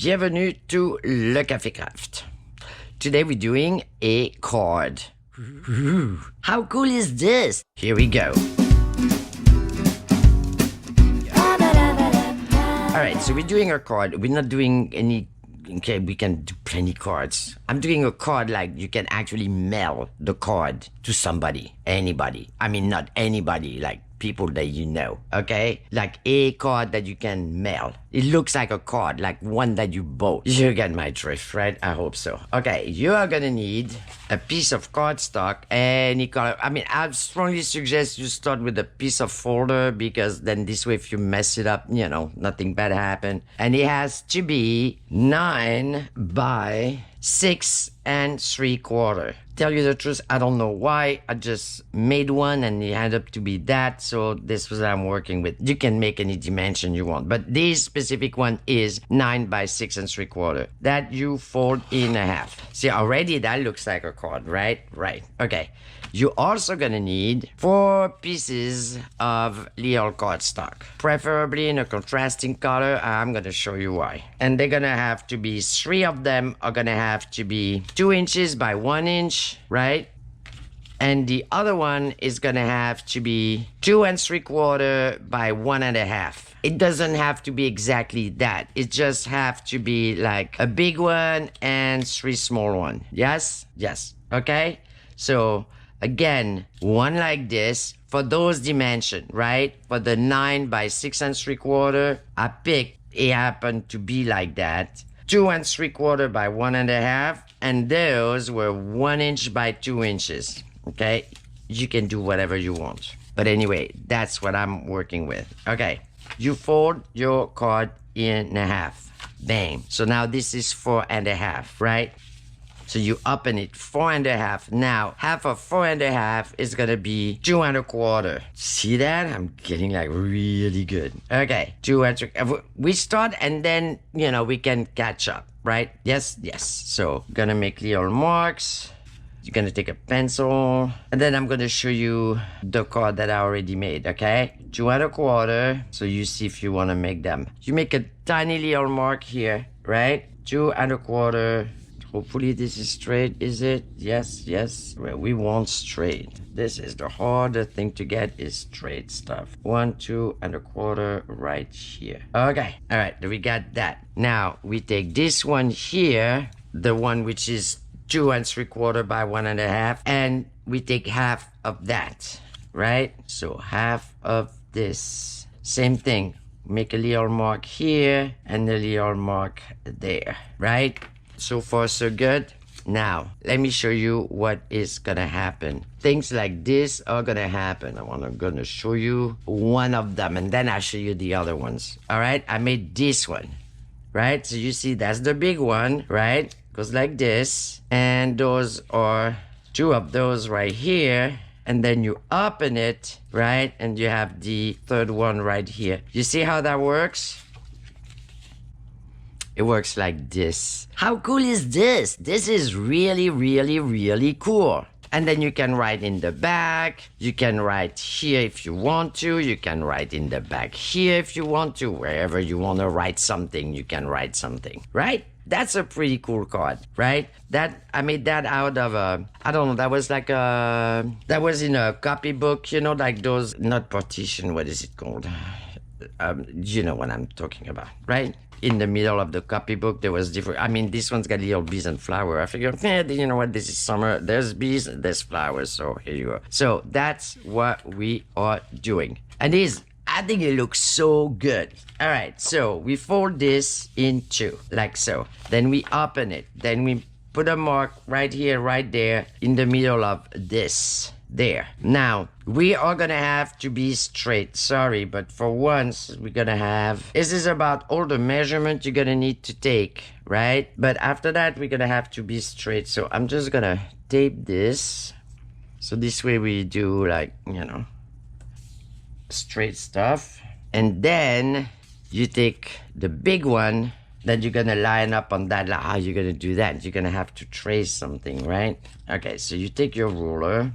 Bienvenue to Le Café Craft. Today we're doing a card. How cool is this? Here we go. Alright, so we're doing a card. We're not doing any... Okay, we can do plenty cards. I'm doing a card like you can actually mail the card to somebody, anybody. I mean, not anybody, like people that you know, okay? Like a card that you can mail. It looks like a card, like one that you bought. You get my drift, right? I hope so. Okay, you are gonna need a piece of cardstock, any color. I mean, I strongly suggest you start with a piece of folder because then this way if you mess it up, you know, nothing bad happen. And it has to be 9 by 6 3/4. Tell you the truth, I don't know why. I just made one and it had up to be that, so this was what I'm working with. You can make any dimension you want, but this specific one is 9 by 6 3/4. That you fold in half. See, already that looks like a card, right? Right. Okay. You're also gonna need 4 pieces of little cardstock, preferably in a contrasting color. I'm gonna show you why. And they're gonna have to be 3 of them are gonna have to be 2 inches by 1 inch, right? And the other one is gonna have to be 2 3/4 by 1 1/2. It doesn't have to be exactly that. It just have to be like a big one and 3 small ones. Yes? Yes. Okay? So again, one like this for those dimensions, right? For the 9 by 6 3/4, I picked, it happened to be like that. 2 3/4 by 1 1/2, and those were 1 inch by 2 inches. Okay? You can do whatever you want. But anyway, that's what I'm working with. Okay. You fold your card in half. Bang. So now this is 4 1/2, right? So you open it 4 1/2. Now, half of 4 1/2 is gonna be 2 1/4. See that? I'm getting like really good. Okay, 2 1/4. We start and then, you know, we can catch up, right? Yes, yes. So, gonna make little marks. You're gonna take a pencil, and then I'm gonna show you the card that I already made, okay? 2 1/4. So you see if you wanna make them. You make a tiny little mark here, right? 2 1/4. Hopefully this is straight, is it? Yes, yes. Well, we want straight. This is the harder thing to get is straight stuff. 1 2 1/4 right here. Okay, all right, we got that. Now, we take this one here, the one which is 2 3/4 by 1 1/2, and we take half of that, right? So half of this. Same thing. Make a little mark here and a little mark there, right? So far, so good. Now, let me show you what is gonna happen. Things like this are gonna happen. I'm gonna show you one of them, and then I'll show you the other ones. All right, I made this one, right? So you see, that's the big one, right? Goes like this, and those are 2 of those right here. And then you open it, right? And you have the 3rd one right here. You see how that works? It works like this. How cool is this? This is really, really, really cool. And then you can write in the back. You can write here if you want to. You can write in the back here if you want to. Wherever you want to write something, you can write something, right? That's a pretty cool card, right? That I made that out of a, I don't know, that was like a, that was in a copybook, you know, like those, not partition, what is it called? You know what I'm talking about, right? In the middle of the copybook, there was different, I mean, this one's got little bees and flowers. I figured, you know what, this is summer, there's bees, there's flowers, so here you go. So that's what we are doing. And I think it looks so good. All right, so we fold this in 2, like so. Then we open it. Then we put a mark right here, right there, in the middle of this. There. Now, we are gonna have to be straight. Sorry, but for once, we're gonna have... This is about all the measurement you're gonna need to take, right? But after that, we're gonna have to be straight. So I'm just gonna tape this. So this way we do like, you know, straight stuff. And then you take the big one that you're gonna line up on that. How are you gonna do that? You're gonna have to trace something, right? Okay, so you take your ruler,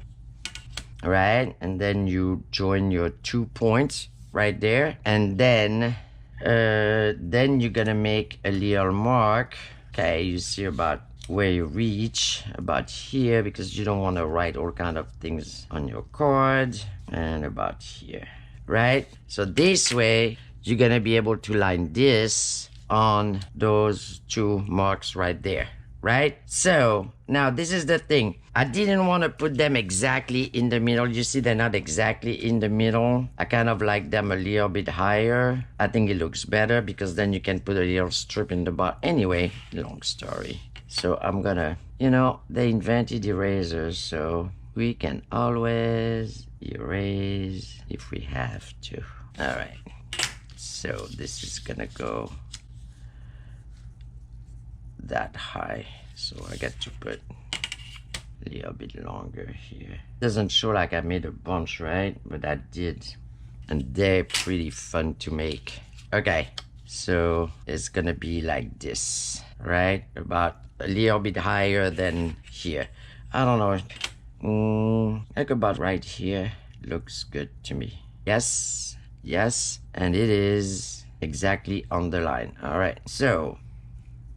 right? And then you join your 2 points right there. And then Then you're gonna make a little mark. Okay, you see about where you reach, about here, because you don't want to write all kind of things on your card, and about here, right? So this way you're gonna be able to line this on those two marks right there, right? So now this is the thing. I didn't want to put them exactly in the middle. You see, they're not exactly in the middle. I kind of like them a little bit higher. I think it looks better because then you can put a little strip in the bottom. Anyway, long story. So I'm gonna, you know, they invented erasers, so we can always erase if we have to. All right. So this is gonna go that high. So I got to put a little bit longer here. Doesn't show like I made a bunch, right? But I did. And they're pretty fun to make. Okay, so it's gonna be like this, right? About a little bit higher than here. I don't know. Like about right here. Looks good to me. Yes, yes, and it is exactly on the line. All right, so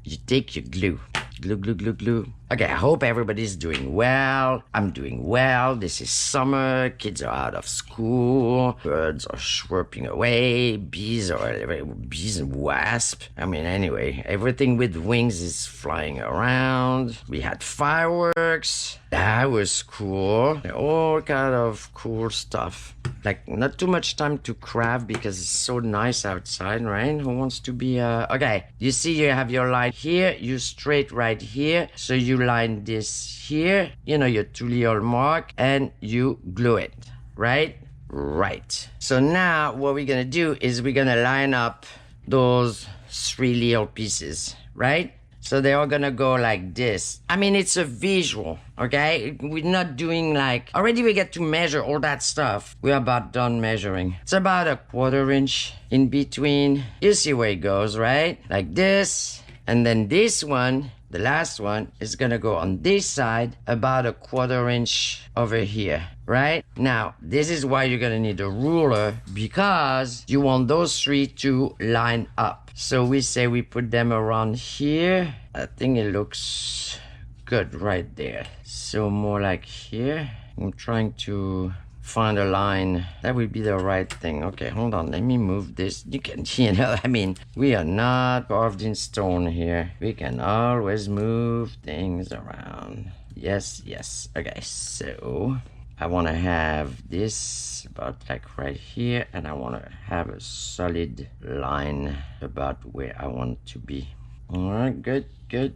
you take your glue. Glue, glue, glue, glue. Okay, I hope everybody's doing well. I'm doing well. This is summer. Kids are out of school. Birds are chirping away. Bees and wasps. I mean, anyway, everything with wings is flying around. We had fireworks. That was cool. All kind of cool stuff. Like, not too much time to craft because it's so nice outside, right? Who wants to be, okay. You see you have your line here. You straight right here. So you line this here, you know, your two little mark, and you glue it, right? Right. So now what we're gonna do is we're gonna line up those three little pieces, right? So they're all gonna go like this. I mean, it's a visual, okay? We're not doing like, already we get to measure all that stuff. We're about done measuring. It's about a 1/4 inch in between. You see where it goes, right? Like this, and then this one, the last one, is gonna go on this side, about a 1/4 inch over here, right? Now, this is why you're gonna need a ruler, because you want those three to line up. So we say we put them around here. I think it looks good right there. So more like here. I'm trying to find a line that would be the right thing. Okay, hold on, let me move this. You can, you know, I mean, we are not carved in stone here. We can always move things around. Yes, yes. Okay, so I want to have this about like right here, and I want to have a solid line about where I want to be. All right, good, good,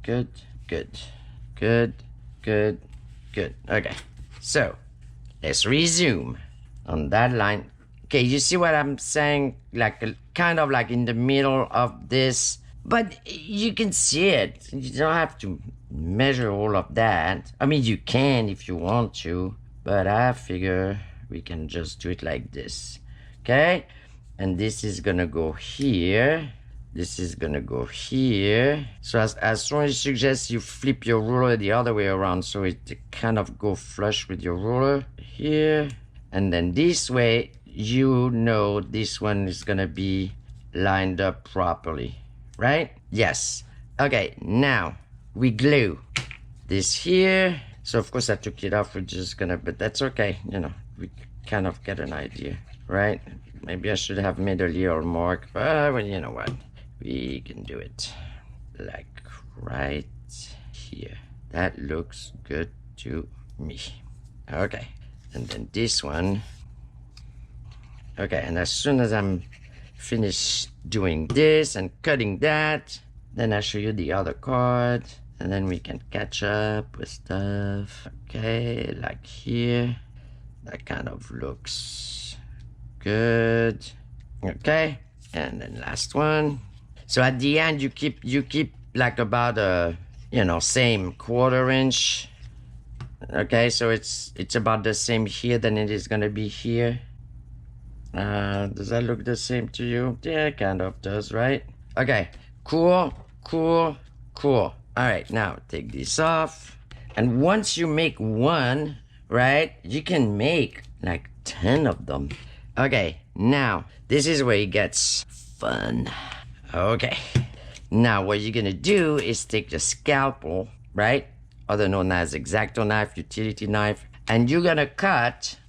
good, good, good, good, good. Okay, so let's resume on that line. Okay, you see what I'm saying? Like, kind of like in the middle of this, but you can see it. You don't have to measure all of that. I mean, you can if you want to, but I figure we can just do it like this, okay? And this is gonna go here. This is gonna go here. So as strongly suggest you flip your ruler the other way around, so it kind of go flush with your ruler here. And then this way, you know this one is gonna be lined up properly, right? Yes. Okay, now we glue this here. So of course I took it off, we're just gonna, but that's okay, you know, we kind of get an idea, right? Maybe I should have made a little mark, but well, you know what? We can do it like right here. That looks good to me. Okay, and then this one. Okay, and as soon as I'm finished doing this and cutting that, then I'll show you the other card, and then we can catch up with stuff. Okay, like here. That kind of looks good. Okay, and then last one. So at the end, you keep like about a, you know, same 1/4 inch. Okay, so it's about the same here than it is gonna be here. Does that look the same to you? Yeah, it kind of does, right? Okay, cool, cool, cool. All right, now take this off. And once you make one, right, you can make like 10 of them. Okay, now this is where it gets fun. Okay. Now what you're gonna do is take the scalpel, right? Other known as X-Acto knife, utility knife, and you're gonna cut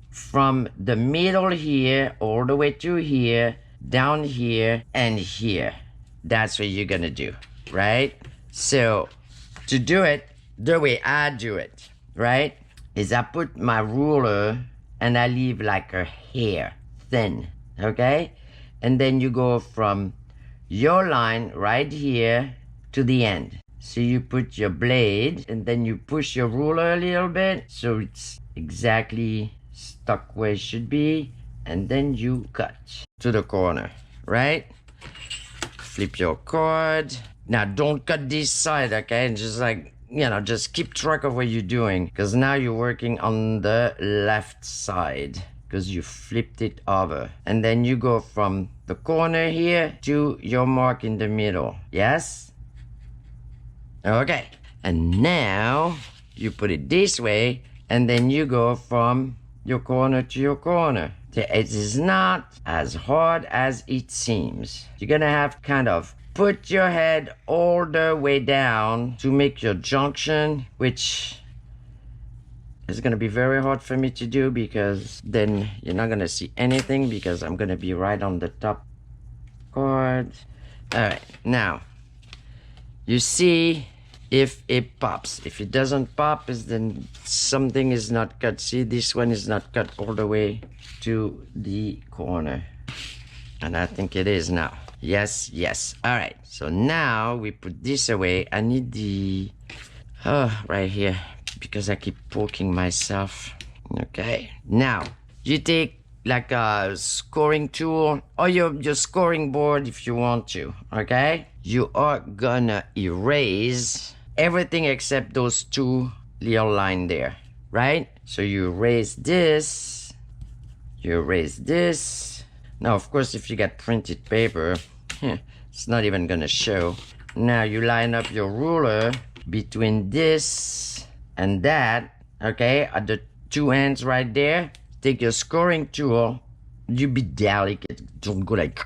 from the middle here all the way to here, down here, and here. That's what you're gonna do, right? So to do it, the way I do it, right, is I put my ruler and I leave like a hair thin, okay? And then you go from your line right here to the end. So you put your blade and then you push your ruler a little bit so it's exactly stuck where it should be, and then you cut to the corner, right? Flip your cord. Now don't cut this side, okay? And just like, you know, just keep track of what you're doing, because now you're working on the left side because you flipped it over. And then you go from the corner here to your mark in the middle. Yes? Okay. And now you put it this way, and then you go from your corner to your corner. It is not as hard as it seems. You're gonna have kind of put your head all the way down to make your junction, which is gonna be very hard for me to do because then you're not gonna see anything because I'm gonna be right on the top card. All right, now you see if it pops. If it doesn't pop, is then something is not cut. See, this one is not cut all the way to the corner, and I think it is now. Yes, yes. All right, so now we put this away. I need the right here because I keep poking myself. Okay, now you take like a scoring tool or your scoring board if you want to. Okay, you are gonna erase everything except those two little lines there, right? So you erase this, you erase this. Now, of course, if you got printed paper, it's not even gonna show. Now you line up your ruler between this and that, okay, at the two ends right there. Take your scoring tool. You be delicate, don't go like,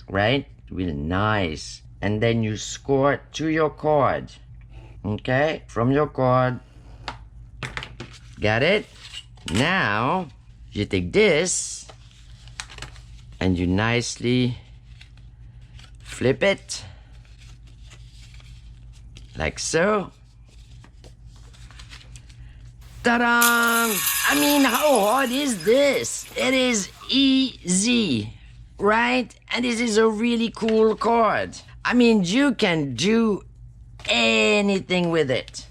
right? Really nice. And then you score to your card, okay? From your card. Got it? Now, you take this and you nicely flip it like so. Ta-da! I mean, how hard is this? It is easy, right? And this is a really cool card. I mean, you can do anything with it.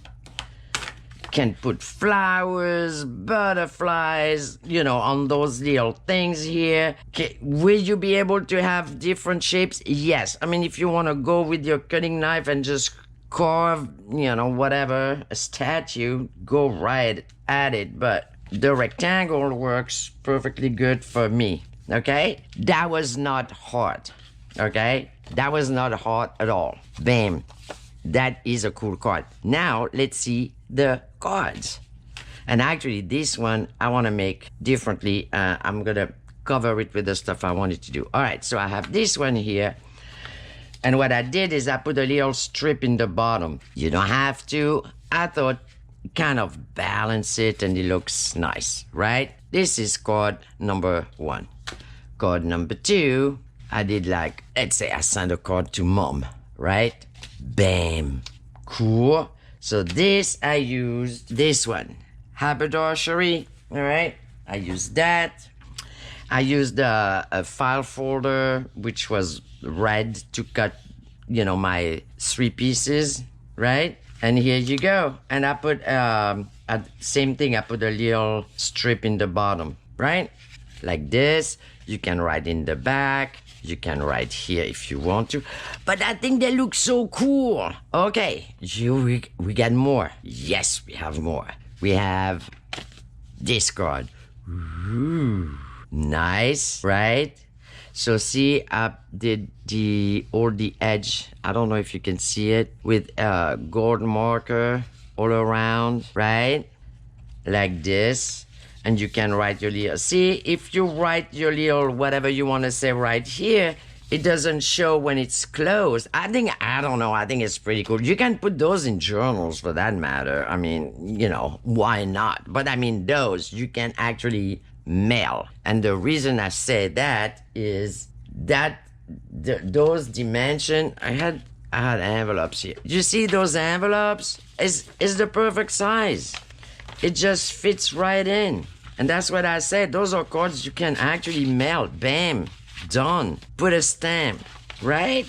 You can put flowers, butterflies, you know, on those little things here. Will you be able to have different shapes? Yes. I mean, if you want to go with your cutting knife and just carve, you know, whatever, a statue, go right at it. But the rectangle works perfectly good for me, okay? That was not hard, okay? That was not hard at all. Bam. That is a cool card. Now, let's see the cards. And actually, this one, I want to make differently. I'm going to cover it with the stuff I wanted to do. All right, so I have this one here. And what I did is I put a little strip in the bottom. You don't have to. I thought kind of balance it and it looks nice, right? This is card number 1. Card number 2, I did like, let's say I sent a card to mom, right? Bam. Cool. So this, I used this one. Haberdashery, all right? I used that. I used a file folder, which was red to cut, you know, my 3 pieces, right? And here you go. And I put, same thing, I put a little strip in the bottom, right? Like this. You can write in the back. You can write here if you want to. But I think they look so cool. Okay, we got more. Yes, we have more. We have this card. Ooh. Nice, right? So see, I did all the edge. I don't know if you can see it with a gold marker all around, right? Like this. And you can write your little, see, if you write your little whatever you want to say right here, it doesn't show when it's closed. I don't know, I think it's pretty cool. You can put those in journals for that matter. I mean, you know, why not? But I mean, those you can actually mail. And the reason I say that is that those dimension, I had envelopes here. You see those envelopes? Is the perfect size. It just fits right in. And that's what I said. Those are cards you can actually mail. Bam. Done. Put a stamp. Right?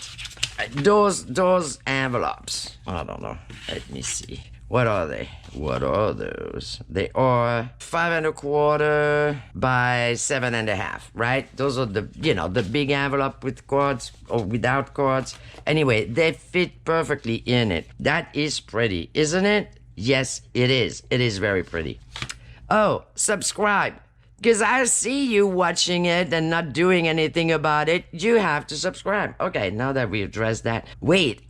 Those envelopes. I don't know. Let me see. What are they? What are those? They are 5 1/4 by 7 1/2, right? Those are the, you know, the big envelope with cards or without cards. Anyway, they fit perfectly in it. That is pretty, isn't it? Yes, it is. It is very pretty. Oh, subscribe. Because I see you watching it and not doing anything about it. You have to subscribe. Okay, now that we addressed that. Wait,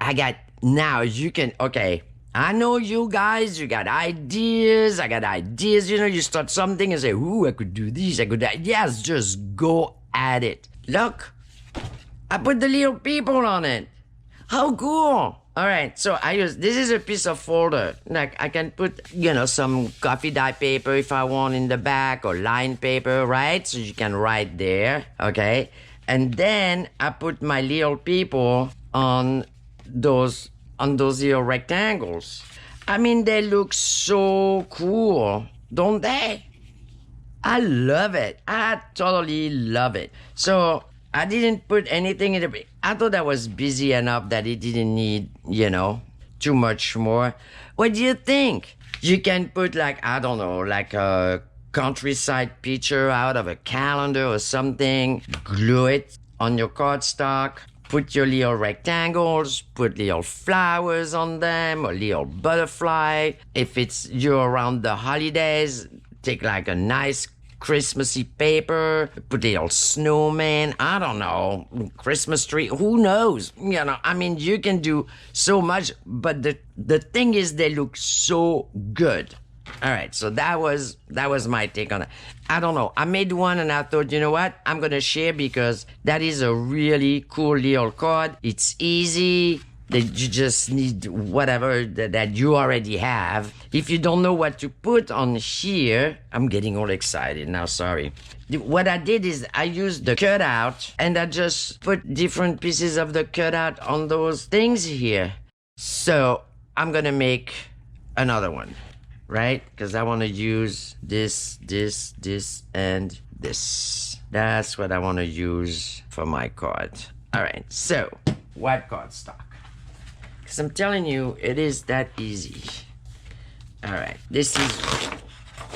now you can, okay. I know you guys, you got ideas. I got ideas. You know, you start something and say, ooh, I could do this, I could do that. Yes, just go at it. Look, I put the little people on it. How cool. All right, so this is a piece of folder. Like, I can put, you know, some coffee dye paper if I want in the back, or line paper, right? So you can write there, okay? And then I put my little people on those little rectangles. I mean, they look so cool, don't they? I love it. I totally love it. So I didn't put anything in the... I thought I was busy enough that it didn't need, you know, too much more. What do you think? You can put, like, I don't know, like a countryside picture out of a calendar or something. Glue it on your cardstock. Put your little rectangles, put little flowers on them, or little butterfly. If you're around the holidays, take like a nice Christmassy paper, put a little snowman, I don't know, Christmas tree, who knows? You know, I mean, you can do so much, but the thing is, they look so good. All right, so that was my take on it. I don't know. I made one and I thought, you know what? I'm going to share because that is a really cool little card. It's easy. That you just need whatever that you already have. If you don't know what to put on here, I'm getting all excited now, sorry. What I did is I used the cutout and I just put different pieces of the cutout on those things here. So I'm going to make another one. Right? Because I want to use this, and this. That's what I want to use for my card. All right, so white cardstock. Because I'm telling you, it is that easy. All right, this is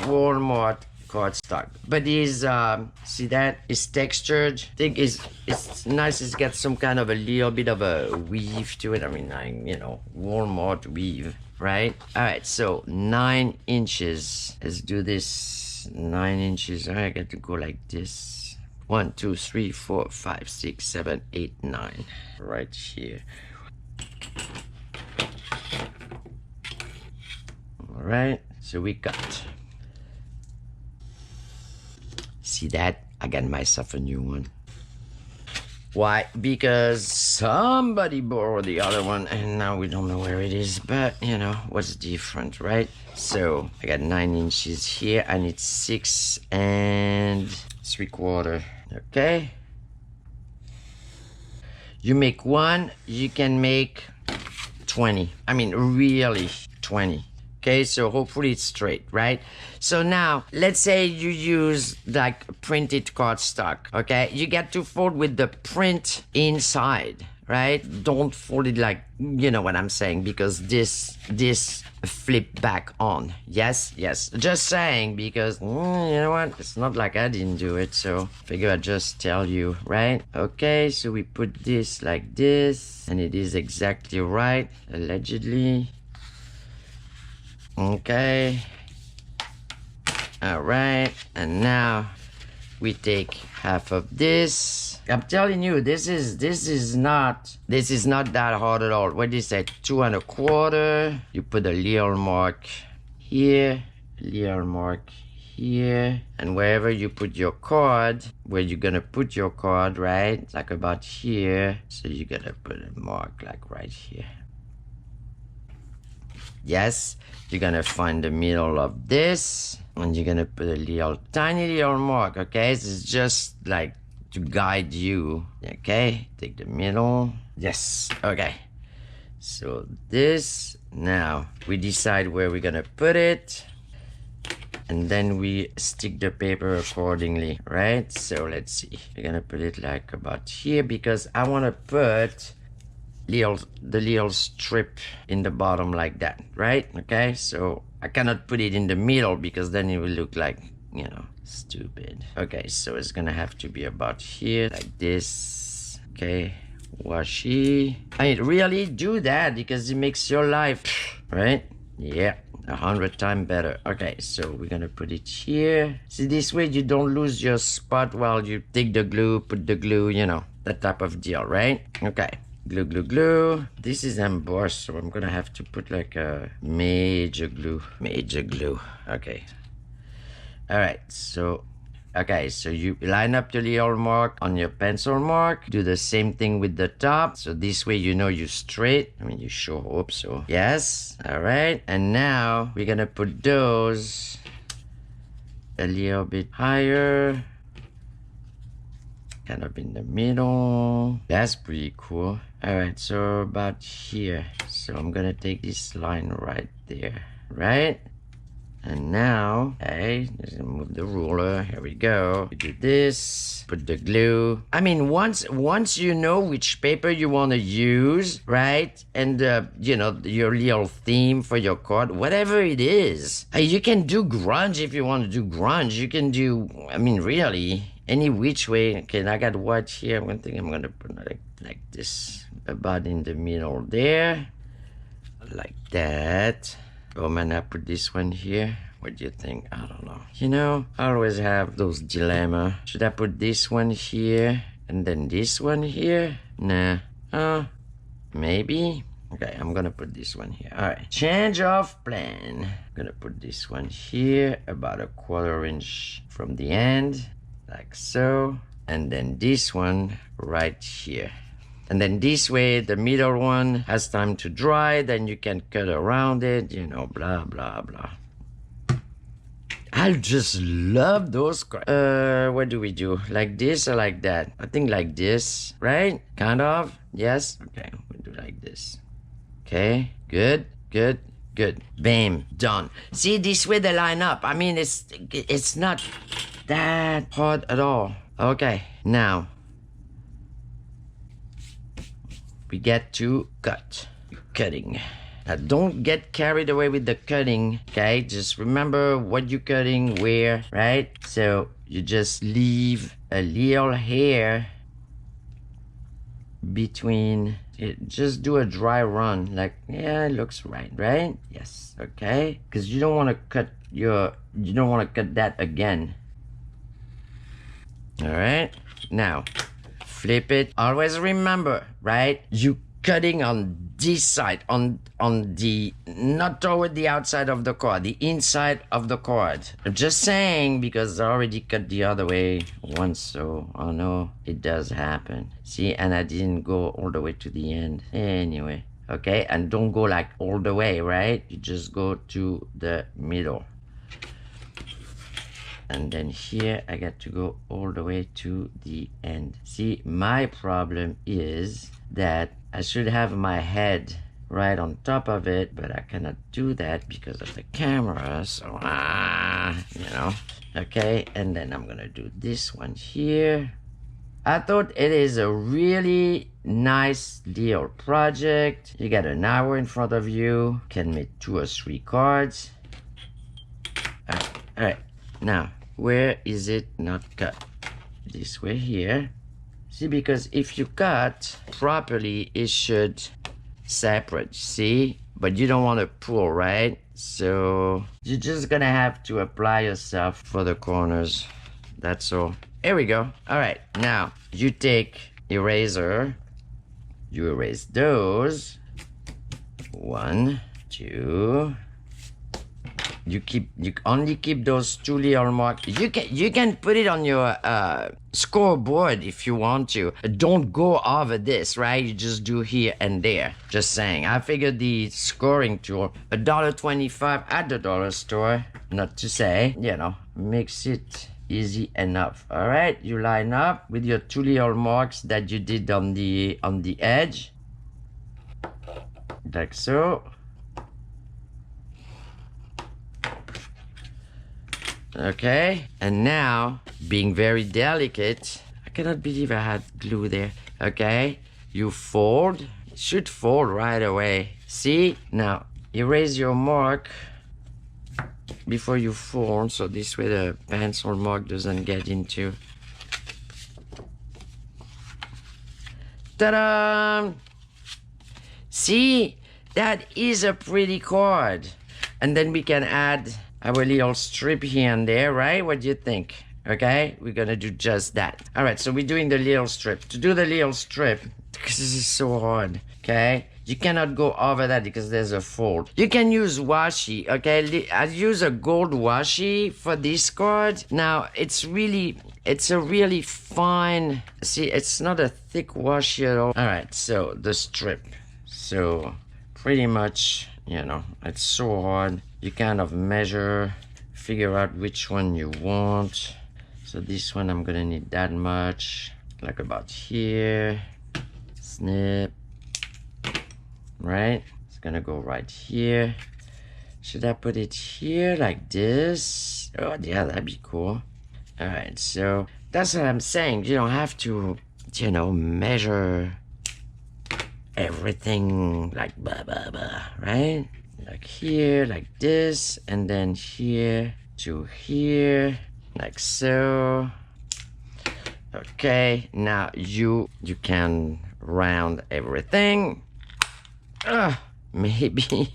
Walmart cardstock. But is see that? It's textured. I think it's nice. It's got some kind of a little bit of a weave to it. I mean, you know, Walmart weave. Right? All right, so 9 inches. Let's do this 9 inches. All right, I got to go like this. 1, 2, 3, 4, 5, 6, 7, 8, 9. Right here. All right, so we cut. See that? I got myself a new one. Why? Because somebody borrowed the other one and now we don't know where it is, but you know, what's different, right? So I got 9 inches here. I need 6 3/4. Okay. You make one, you can make 20. I mean, really 20. Okay, so hopefully it's straight, right? So now, let's say you use like printed cardstock, okay? You get to fold with the print inside, right? Don't fold it like, you know what I'm saying, because this flip back on. Yes, just saying, because, you know what? It's not like I didn't do it, so figure I'd just tell you, right? Okay, so we put this like this, and it is exactly right, allegedly. Okay. All right, and now we take half of this. I'm telling you, this is not that hard at all. What is that? 2 1/4. You put a little mark here, little mark here. And wherever you put your card, where you're gonna put your card, right? It's like about here. So you gotta put a mark like right here. Yes, you're gonna find the middle of this, and you're gonna put a little tiny little mark, okay? This is just like to guide you, okay? Take the middle. Yes, okay. So this, now we decide where we're gonna put it, and then we stick the paper accordingly, right? So let's see, we're gonna put it like about here because I want to put the little strip in the bottom like that, right? Okay, so I cannot put it in the middle because then it will look like, you know, stupid. Okay, so it's gonna have to be about here like this. Okay, washi. I mean, really do that because it makes your life, right? Yeah, 100 times better. Okay, so we're gonna put it here. See, this way you don't lose your spot while you take the glue, put the glue, you know, that type of deal, right? Okay, glue, glue, glue. This is embossed, so I'm gonna have to put like a major glue. Major glue. Okay. All right, so okay, so you line up the little mark on your pencil mark. Do the same thing with the top. So this way you know you're straight. I mean, you sure hope so. Yes, all right. And now we're gonna put those a little bit higher. Kind of in the middle. That's pretty cool. All right, so about here. So I'm gonna take this line right there, right? And now, okay, just move the ruler. Here we go. We do this. Put the glue. I mean, once you know which paper you want to use, right? And you know, your little theme for your card, whatever it is. You can do grunge if you want to do grunge. You can do, I mean, really, any which way. Okay, I got white here. One thing I'm gonna put like this, about in the middle there, like that. Oh man, I put this one here. What do you think? I don't know. You know, I always have those dilemma. Should I put this one here and then this one here? Nah. Maybe. Okay, I'm gonna put this one here. All right, change of plan. I'm gonna put this one here, about a 1/4 inch from the end, like so. And then this one right here. And then this way, the middle one has time to dry, then you can cut around it, you know, blah, blah, blah. I just love those cards. What do we do? Like this or like that? I think like this, right? Kind of, yes? Okay, we'll do like this. Okay, good, good, good. Bam, done. See, this way they line up. I mean, it's not that hard at all. Okay, now we get to cutting. Now don't get carried away with the cutting, okay? Just remember what you're cutting, where, right? So you just leave a little hair between it. Just do a dry run, like, yeah, it looks right, right? Yes, okay? Because you don't want to cut that again. All right, now flip it. Always remember, right? You cutting on this side, on the, not toward the outside of the card, the inside of the card. I'm just saying because I already cut the other way once, so I know it does happen. See, and I didn't go all the way to the end. Anyway, okay, and don't go like all the way, right? You just go to the middle. And then here I got to go all the way to the end. See, my problem is that I should have my head right on top of it, but I cannot do that because of the camera. So, you know, okay. And then I'm gonna do this one here. I thought it is a really nice little project. You got an hour in front of you, can make 2 or 3 cards. All right. Now, where is it not cut? This way here. See, because if you cut properly, it should separate, see? But you don't want to pull, right? So you're just gonna have to apply yourself for the corners. That's all. Here we go. All right, now you take eraser, you erase those. 1, 2, You only keep those 2 little marks. You can put it on your scoreboard if you want to. Don't go over this, right? You just do here and there. Just saying. I figured the scoring tool, $1.25 at the dollar store, not to say, you know, makes it easy enough. All right, you line up with your 2 little marks that you did on the edge, like so. Okay, and now, being very delicate, I cannot believe I had glue there. Okay, you fold. It should fold right away. See? Now, erase your mark before you fold, so this way the pencil mark doesn't get into. Ta-da! See? That is a pretty card. And then we can add our little strip here and there, right? What do you think? Okay, we're gonna do just that. All right, so we're doing the little strip. To do the little strip, because this is so hard, okay? You cannot go over that because there's a fold. You can use washi, okay? I use a gold washi for this card. Now, it's a really fine, see, it's not a thick washi at all. All right, so the strip. So pretty much, you know, it's so hard. You kind of measure, figure out which one you want. So this one, I'm gonna need that much, like about here. Snip, right? It's gonna go right here. Should I put it here like this? Oh yeah, that'd be cool. All right, so that's what I'm saying. You don't have to, you know, measure everything like blah, blah, blah, right? Like here, like this, and then here to here, like so. Okay, now you can round everything. Maybe.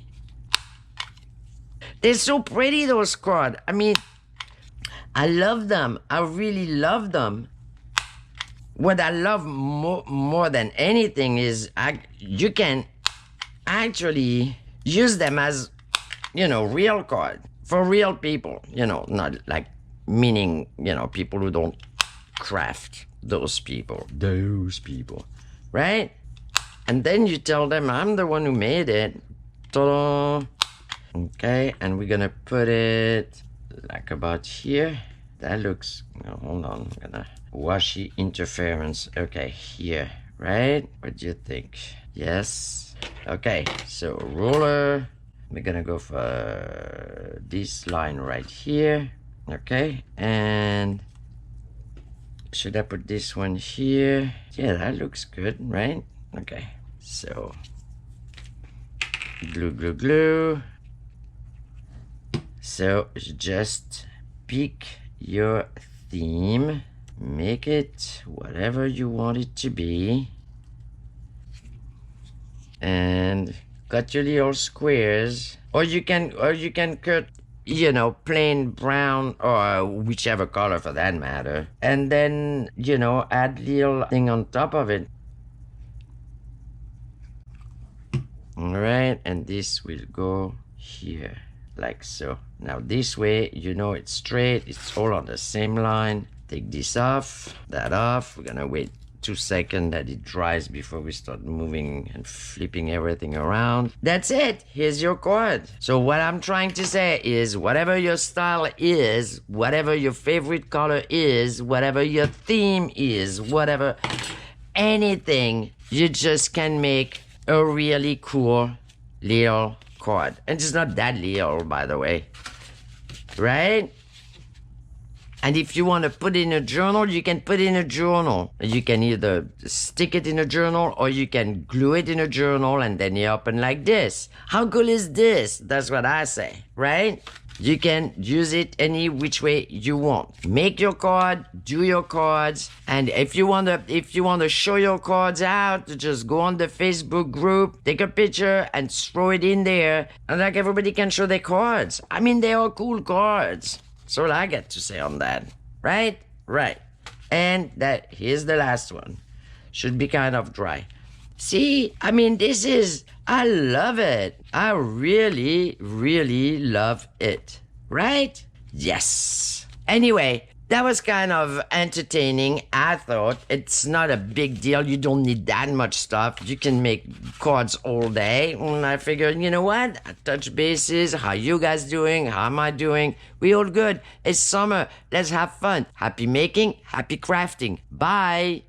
They're so pretty, those cards. I mean, I love them. I really love them. What I love more than anything is you can actually use them as, you know, real card for real people, you know, not like meaning, you know, people who don't craft, those people, right? And then you tell them, I'm the one who made it. Ta-da! Okay, and we're gonna put it like about here. That looks, no, hold on, I'm gonna washi interference. Okay, here, right? What do you think? Yes. Okay, so ruler, we're gonna go for this line right here. Okay, and should I put this one here? Yeah, that looks good, right? Okay, so glue, glue, glue. So just pick your theme, make it whatever you want it to be, and cut your little squares, or you can cut, you know, plain brown or whichever color for that matter, and then, you know, add little thing on top of it. All right, and this will go here like so. Now this way, you know, it's straight, it's all on the same line. Take this off, that off. We're gonna wait 2 seconds that it dries before we start moving and flipping everything around. That's it. Here's your card. So what I'm trying to say is, whatever your style is, whatever your favorite color is, whatever your theme is, whatever, anything, you just can make a really cool little card. And it's not that little, by the way, right? And if you want to put it in a journal, you can put it in a journal. You can either stick it in a journal or you can glue it in a journal and then you open like this. How cool is this? That's what I say, right? You can use it any which way you want. Make your card, do your cards, and if you want to show your cards out, just go on the Facebook group, take a picture, and throw it in there, and like everybody can show their cards. I mean, they are cool cards. That's all I get to say on that, right? Right. And here's the last one. Should be kind of dry. See, I mean, I love it. I really, really love it. Right? Yes. Anyway, that was kind of entertaining. I thought it's not a big deal. You don't need that much stuff. You can make cards all day. And I figured, you know what? I touch bases. How you guys doing? How am I doing? We all good. It's summer. Let's have fun. Happy making, happy crafting. Bye.